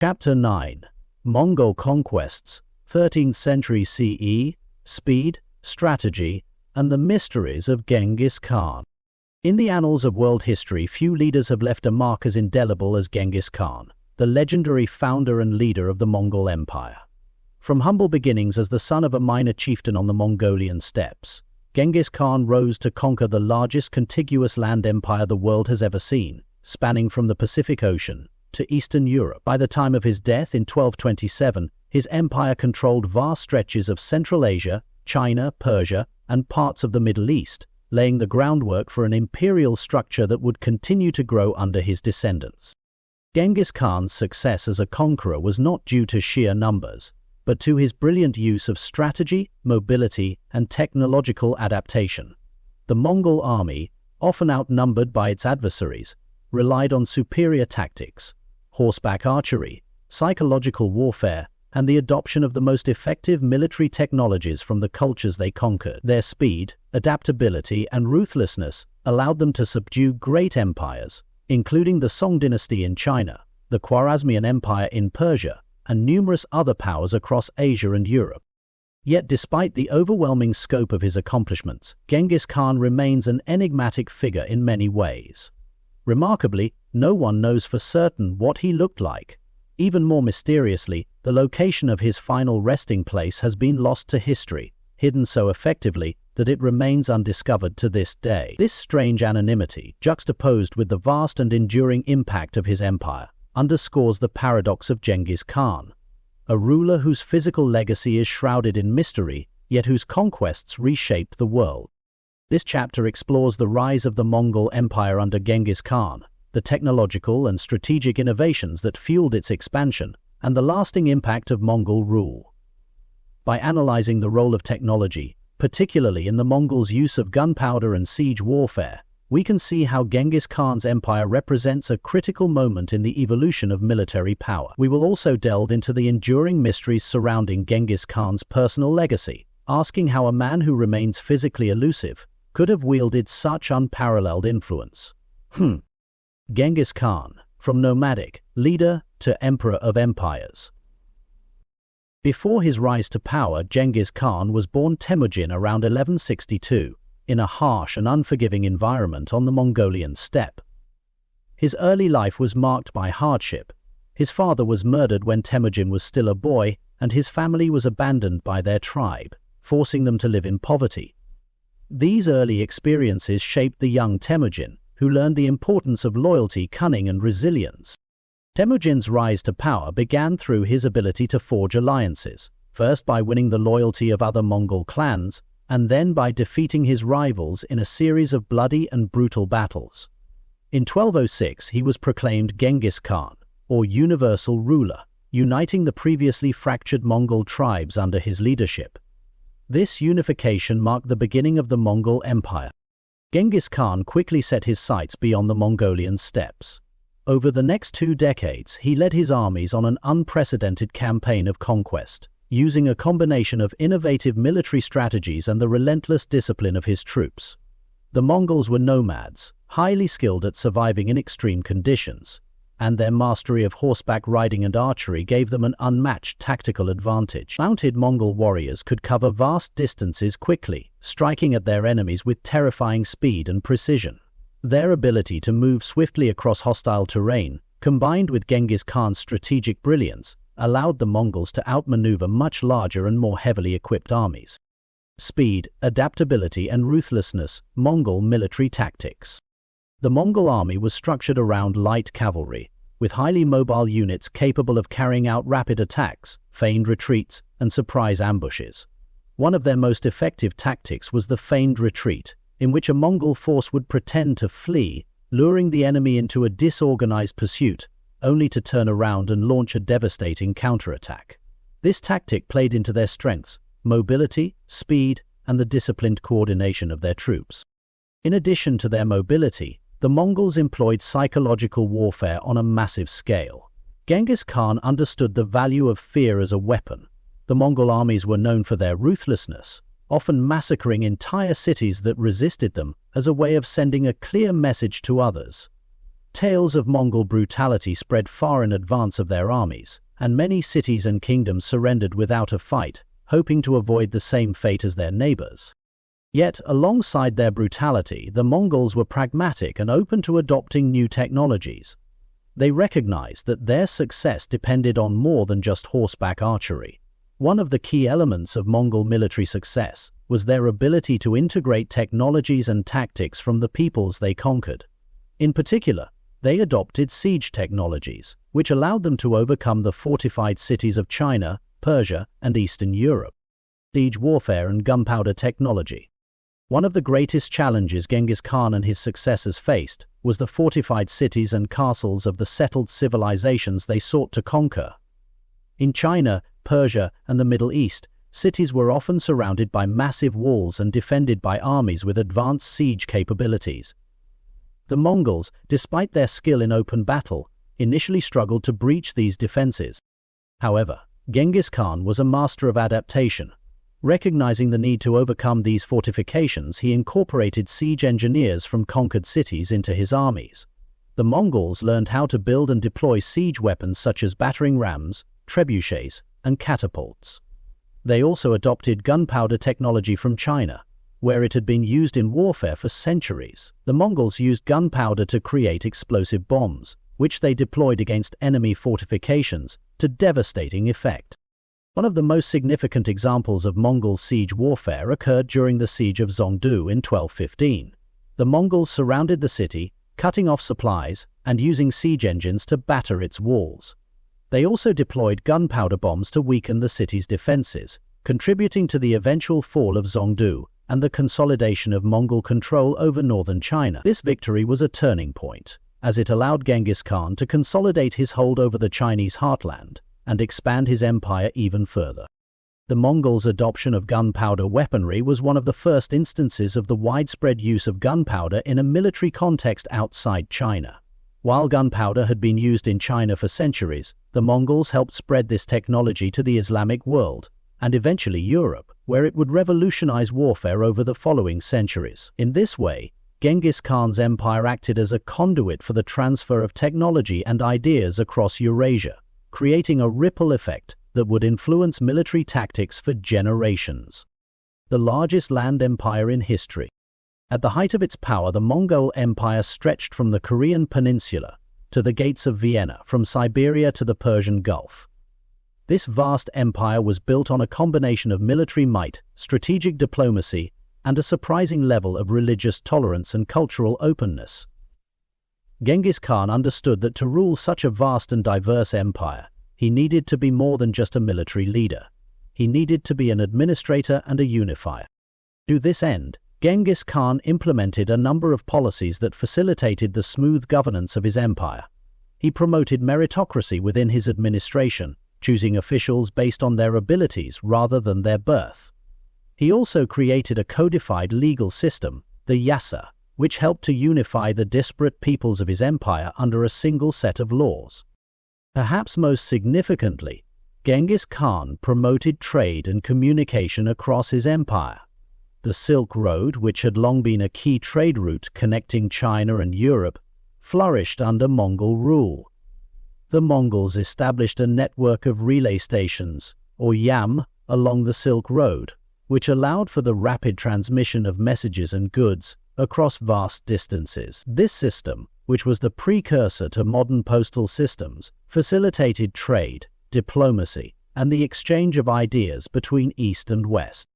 Chapter 9. Mongol Conquests, 13th century CE, Speed, Strategy, and the Mysteries of Genghis Khan. In the annals of world history, few leaders have left a mark as indelible as Genghis Khan, the legendary founder and leader of the Mongol Empire. From humble beginnings as the son of a minor chieftain on the Mongolian steppes, Genghis Khan rose to conquer the largest contiguous land empire the world has ever seen, spanning from the Pacific Ocean to Eastern Europe. By the time of his death in 1227, his empire controlled vast stretches of Central Asia, China, Persia, and parts of the Middle East, laying the groundwork for an imperial structure that would continue to grow under his descendants. Genghis Khan's success as a conqueror was not due to sheer numbers, but to his brilliant use of strategy, mobility, and technological adaptation. The Mongol army, often outnumbered by its adversaries, relied on superior tactics, horseback archery, psychological warfare, and the adoption of the most effective military technologies from the cultures they conquered. Their speed, adaptability, and ruthlessness allowed them to subdue great empires, including the Song dynasty in China, the Khwarezmian Empire in Persia, and numerous other powers across Asia and Europe. Yet despite the overwhelming scope of his accomplishments, Genghis Khan remains an enigmatic figure in many ways. Remarkably, no one knows for certain what he looked like. Even more mysteriously, the location of his final resting place has been lost to history, hidden so effectively that it remains undiscovered to this day. This strange anonymity, juxtaposed with the vast and enduring impact of his empire, underscores the paradox of Genghis Khan, a ruler whose physical legacy is shrouded in mystery, yet whose conquests reshaped the world. This chapter explores the rise of the Mongol Empire under Genghis Khan, the technological and strategic innovations that fueled its expansion, and the lasting impact of Mongol rule. By analyzing the role of technology, particularly in the Mongols' use of gunpowder and siege warfare, we can see how Genghis Khan's empire represents a critical moment in the evolution of military power. We will also delve into the enduring mysteries surrounding Genghis Khan's personal legacy, asking how a man who remains physically elusive could have wielded such unparalleled influence. Genghis Khan, from nomadic leader to emperor of empires. Before his rise to power, Genghis Khan was born Temujin around 1162, in a harsh and unforgiving environment on the Mongolian steppe. His early life was marked by hardship. His father was murdered when Temujin was still a boy, and his family was abandoned by their tribe, forcing them to live in poverty. These early experiences shaped the young Temujin, who learned the importance of loyalty, cunning, and resilience. Temujin's rise to power began through his ability to forge alliances, first by winning the loyalty of other Mongol clans, and then by defeating his rivals in a series of bloody and brutal battles. In 1206, he was proclaimed Genghis Khan, or universal ruler, uniting the previously fractured Mongol tribes under his leadership. This unification marked the beginning of the Mongol Empire. Genghis Khan quickly set his sights beyond the Mongolian steppes. Over the next 2 decades, he led his armies on an unprecedented campaign of conquest, using a combination of innovative military strategies and the relentless discipline of his troops. The Mongols were nomads, highly skilled at surviving in extreme conditions, and their mastery of horseback riding and archery gave them an unmatched tactical advantage. Mounted Mongol warriors could cover vast distances quickly, striking at their enemies with terrifying speed and precision. Their ability to move swiftly across hostile terrain, combined with Genghis Khan's strategic brilliance, allowed the Mongols to outmaneuver much larger and more heavily equipped armies. Speed, adaptability, and ruthlessness, Mongol military tactics. The Mongol army was structured around light cavalry, with highly mobile units capable of carrying out rapid attacks, feigned retreats, and surprise ambushes. One of their most effective tactics was the feigned retreat, in which a Mongol force would pretend to flee, luring the enemy into a disorganized pursuit, only to turn around and launch a devastating counterattack. This tactic played into their strengths: mobility, speed, and the disciplined coordination of their troops. In addition to their mobility, the Mongols employed psychological warfare on a massive scale. Genghis Khan understood the value of fear as a weapon. The Mongol armies were known for their ruthlessness, often massacring entire cities that resisted them as a way of sending a clear message to others: Tales of Mongol brutality spread far in advance of their armies, and many cities and kingdoms surrendered without a fight, hoping to avoid the same fate as their neighbors. Yet, alongside their brutality, the Mongols were pragmatic and open to adopting new technologies. They recognized that their success depended on more than just horseback archery. One of the key elements of Mongol military success was their ability to integrate technologies and tactics from the peoples they conquered. In particular, they adopted siege technologies, which allowed them to overcome the fortified cities of China, Persia, and Eastern Europe. Siege warfare and gunpowder technology. One of the greatest challenges Genghis Khan and his successors faced was the fortified cities and castles of the settled civilizations they sought to conquer. In China, Persia, and the Middle East, cities were often surrounded by massive walls and defended by armies with advanced siege capabilities. The Mongols, despite their skill in open battle, initially struggled to breach these defenses. However, Genghis Khan was a master of adaptation. Recognizing the need to overcome these fortifications, he incorporated siege engineers from conquered cities into his armies. The Mongols learned how to build and deploy siege weapons such as battering rams, trebuchets, and catapults. They also adopted gunpowder technology from China, where it had been used in warfare for centuries. The Mongols used gunpowder to create explosive bombs, which they deployed against enemy fortifications to devastating effect. One of the most significant examples of Mongol siege warfare occurred during the siege of Zhongdu in 1215. The Mongols surrounded the city, cutting off supplies and using siege engines to batter its walls. They also deployed gunpowder bombs to weaken the city's defenses, contributing to the eventual fall of Zhongdu and the consolidation of Mongol control over northern China. This victory was a turning point, as it allowed Genghis Khan to consolidate his hold over the Chinese heartland and expand his empire even further. The Mongols' adoption of gunpowder weaponry was one of the first instances of the widespread use of gunpowder in a military context outside China. While gunpowder had been used in China for centuries, the Mongols helped spread this technology to the Islamic world, and eventually Europe, where it would revolutionize warfare over the following centuries. In this way, Genghis Khan's empire acted as a conduit for the transfer of technology and ideas across Eurasia, creating a ripple effect that would influence military tactics for generations. The largest land empire in history. At the height of its power, the Mongol Empire stretched from the Korean peninsula to the gates of Vienna, from Siberia to the Persian Gulf. This vast empire was built on a combination of military might, strategic diplomacy, and a surprising level of religious tolerance and cultural openness. Genghis Khan understood that to rule such a vast and diverse empire, he needed to be more than just a military leader. He needed to be an administrator and a unifier. To this end, Genghis Khan implemented a number of policies that facilitated the smooth governance of his empire. He promoted meritocracy within his administration, choosing officials based on their abilities rather than their birth. He also created a codified legal system, the Yasa, which helped to unify the disparate peoples of his empire under a single set of laws. Perhaps most significantly, Genghis Khan promoted trade and communication across his empire. The Silk Road, which had long been a key trade route connecting China and Europe, flourished under Mongol rule. The Mongols established a network of relay stations, or yam, along the Silk Road, which allowed for the rapid transmission of messages and goods across vast distances. This system, which was the precursor to modern postal systems, facilitated trade, diplomacy, and the exchange of ideas between East and West.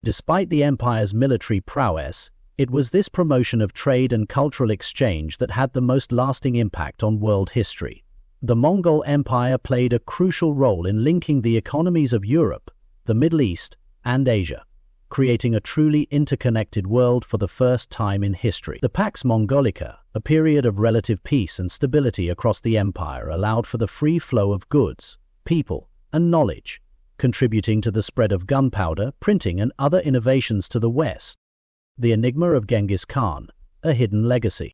Despite the empire's military prowess, it was this promotion of trade and cultural exchange that had the most lasting impact on world history. The Mongol Empire played a crucial role in linking the economies of Europe, the Middle East, and Asia, creating a truly interconnected world for the first time in history. The Pax Mongolica, a period of relative peace and stability across the empire, allowed for the free flow of goods, people, and knowledge, contributing to the spread of gunpowder, printing, and other innovations to the West. The enigma of Genghis Khan, a hidden legacy.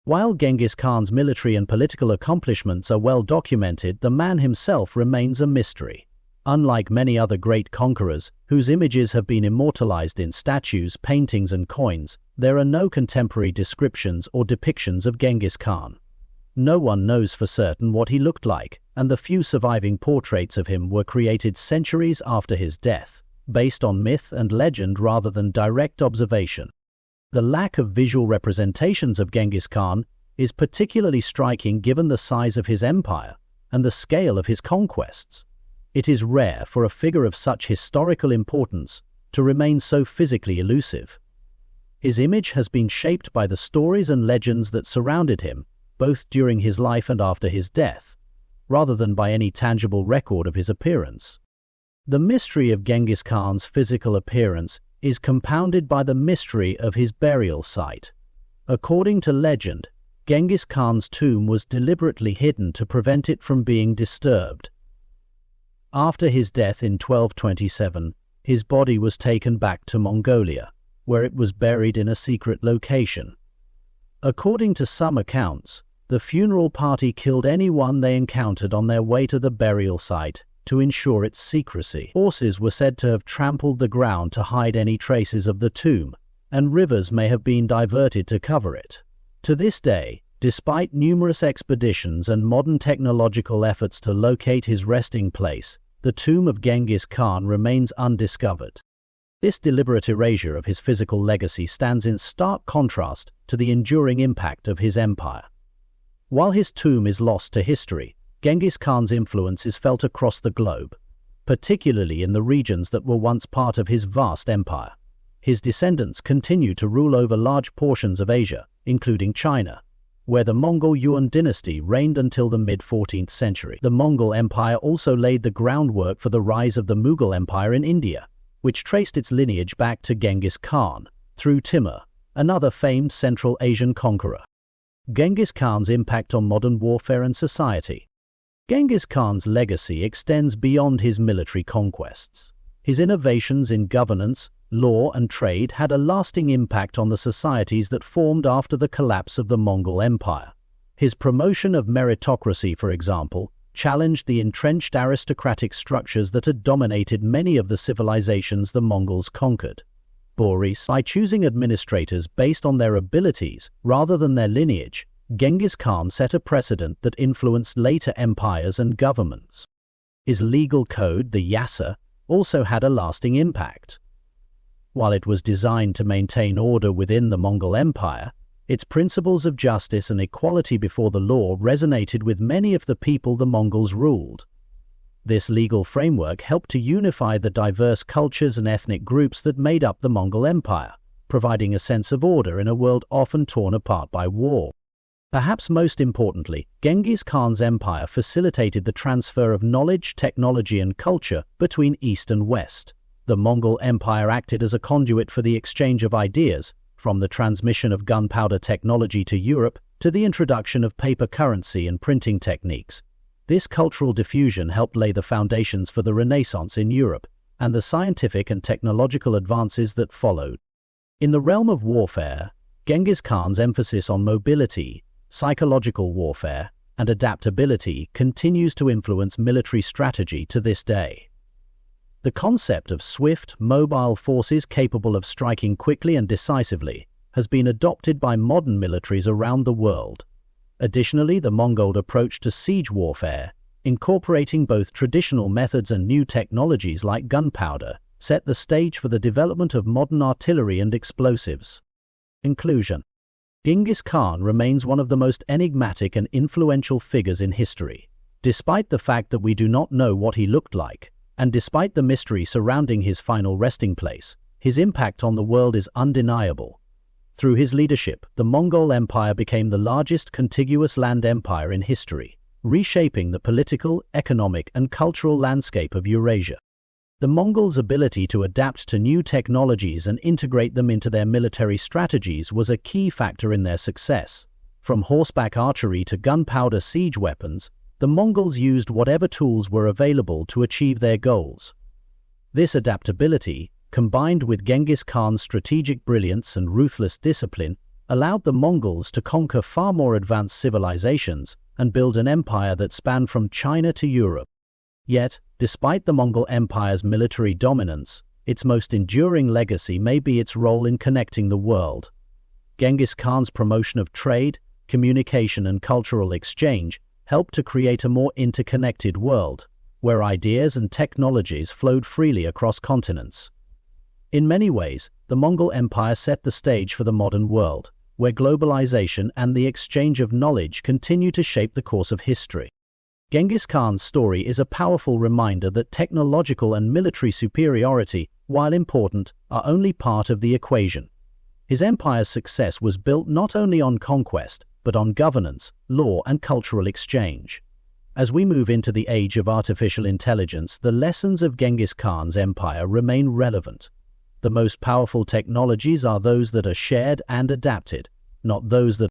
While Genghis Khan's military and political accomplishments are well documented, the man himself remains a mystery. Unlike many other great conquerors, whose images have been immortalized in statues, paintings, and coins, there are no contemporary descriptions or depictions of Genghis Khan. No one knows for certain what he looked like, and the few surviving portraits of him were created centuries after his death, based on myth and legend rather than direct observation. The lack of visual representations of Genghis Khan is particularly striking given the size of his empire and the scale of his conquests. It is rare for a figure of such historical importance to remain so physically elusive. His image has been shaped by the stories and legends that surrounded him, both during his life and after his death, rather than by any tangible record of his appearance. The mystery of Genghis Khan's physical appearance is compounded by the mystery of his burial site. According to legend, Genghis Khan's tomb was deliberately hidden to prevent it from being disturbed. After his death in 1227, his body was taken back to Mongolia, where it was buried in a secret location. According to some accounts, the funeral party killed anyone they encountered on their way to the burial site to ensure its secrecy. Horses were said to have trampled the ground to hide any traces of the tomb, and rivers may have been diverted to cover it. To this day, despite numerous expeditions and modern technological efforts to locate his resting place, the tomb of Genghis Khan remains undiscovered. This deliberate erasure of his physical legacy stands in stark contrast to the enduring impact of his empire. While his tomb is lost to history, Genghis Khan's influence is felt across the globe, particularly in the regions that were once part of his vast empire. His descendants continue to rule over large portions of Asia, including China, where the Mongol Yuan dynasty reigned until the mid-14th century. The Mongol Empire also laid the groundwork for the rise of the Mughal Empire in India, which traced its lineage back to Genghis Khan through Timur, another famed Central Asian conqueror. Genghis Khan's impact on modern warfare and society. Genghis Khan's legacy extends beyond his military conquests. His innovations in governance, law, and trade had a lasting impact on the societies that formed after the collapse of the Mongol Empire. His promotion of meritocracy, for example, challenged the entrenched aristocratic structures that had dominated many of the civilizations the Mongols conquered. By choosing administrators based on their abilities rather than their lineage, Genghis Khan set a precedent that influenced later empires and governments. His legal code, the Yasa, also had a lasting impact. While it was designed to maintain order within the Mongol Empire, its principles of justice and equality before the law resonated with many of the people the Mongols ruled. This legal framework helped to unify the diverse cultures and ethnic groups that made up the Mongol Empire, providing a sense of order in a world often torn apart by war. Perhaps most importantly, Genghis Khan's empire facilitated the transfer of knowledge, technology, and culture between East and West. The Mongol Empire acted as a conduit for the exchange of ideas, from the transmission of gunpowder technology to Europe to the introduction of paper currency and printing techniques. This cultural diffusion helped lay the foundations for the Renaissance in Europe and the scientific and technological advances that followed. In the realm of warfare, Genghis Khan's emphasis on mobility, psychological warfare, and adaptability continues to influence military strategy to this day. The concept of swift, mobile forces capable of striking quickly and decisively has been adopted by modern militaries around the world. Additionally, the Mongol approach to siege warfare, incorporating both traditional methods and new technologies like gunpowder, set the stage for the development of modern artillery and explosives. Inclusion. Genghis Khan remains one of the most enigmatic and influential figures in history. Despite the fact that we do not know what he looked like, and despite the mystery surrounding his final resting place, his impact on the world is undeniable. Through his leadership, the Mongol Empire became the largest contiguous land empire in history, reshaping the political, economic, and cultural landscape of Eurasia. The Mongols' ability to adapt to new technologies and integrate them into their military strategies was a key factor in their success. From horseback archery to gunpowder siege weapons, the Mongols used whatever tools were available to achieve their goals. This adaptability, combined with Genghis Khan's strategic brilliance and ruthless discipline, allowed the Mongols to conquer far more advanced civilizations and build an empire that spanned from China to Europe. Yet, despite the Mongol Empire's military dominance, its most enduring legacy may be its role in connecting the world. Genghis Khan's promotion of trade, communication and cultural exchange helped to create a more interconnected world, where ideas and technologies flowed freely across continents. In many ways, the Mongol Empire set the stage for the modern world, where globalization and the exchange of knowledge continue to shape the course of history. Genghis Khan's story is a powerful reminder that technological and military superiority, while important, are only part of the equation. His empire's success was built not only on conquest, but on governance, law, and cultural exchange. As we move into the age of artificial intelligence, the lessons of Genghis Khan's empire remain relevant. The most powerful technologies are those that are shared and adapted, not those that